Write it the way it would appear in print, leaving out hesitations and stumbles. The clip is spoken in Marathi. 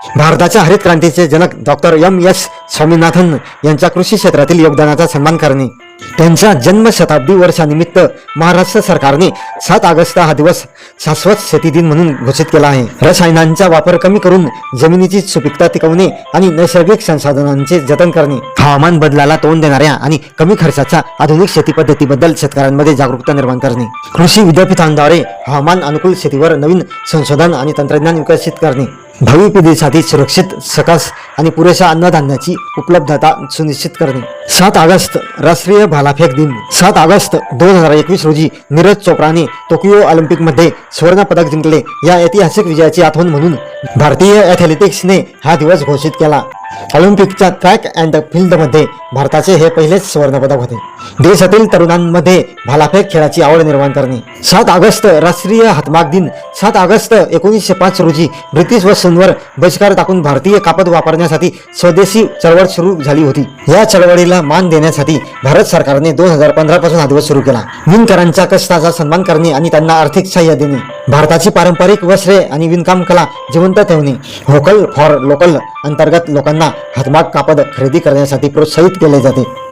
भारताच्या हरित क्रांतीचे जनक डॉक्टर एम.एस. स्वामीनाथन यांच्या कृषी क्षेत्रातील योगदानाचा सन्मान करणे. त्यांच्या जन्मशताब्दी वर्षानिमित्त महाराष्ट्र सरकारने 7 ऑगस्ट हा दिवस शाश्वत शेती दिन म्हणून घोषित केला आहे. रसायनांचा वापर कमी करून जमिनीची सुपीकता टिकवणे आणि नैसर्गिक संसाधनांचे जतन करणे, हवामान बदलाला तोंड देणाऱ्या आणि कमी खर्चाच्या आधुनिक शेती पद्धतीबद्दल शेतकऱ्यांमध्ये जागरूकता निर्माण करणे, कृषी विद्यापीठांद्वारे हवामान अनुकूल शेतीवर नवीन संशोधन आणि तंत्रज्ञान विकसित करणे, भावी पिढीसाठी सुरक्षित, सकस आणि पुरेशा अन्नधान्याची उपलब्धता सुनिश्चित करणे. 7 ऑगस्ट राष्ट्रीय भालाफेक दिन. 7 ऑगस्ट 2021 रोजी नीरज चोप्राने टोकियो ऑलिम्पिकमध्ये सुवर्ण पदक जिंकले. या ऐतिहासिक विजयाची आठवण म्हणून भारतीय ॲथलेटिक्सने हा दिवस घोषित केला. ऑलिम्पिकच्या ट्रॅक अँड फील्डमध्ये भारताचे हे पहिलेच सुवर्ण पदक होते. देशातील तरुणांमध्ये भालाफेक खेळाची आवड निर्माण करणे. 7 ऑगस्ट राष्ट्रीय हातमाग दिन. 7 ऑगस्ट 1905 रोजी ब्रिटिश वस्तूंवर बहिष्कार टाकून भारतीय कापड वापरण्यासाठी स्वदेशी चळवळ सुरू झाली होती. या चळवळीला मान देण्यासाठी भारत सरकारने 2015 पासून हा दिवस सुरू केला. विणकरांच्या कष्टाचा सन्मान करणे आणि त्यांना आर्थिक सहाय्य देणे, भारताची पारंपरिक वस्त्रे आणि विणकाम कला जिवंत ठेवणे, व्होकल फॉर लोकल अंतर्गत लोकांना हातमाग कापड खरेदी करण्यासाठी प्रोत्साहित केले जाते.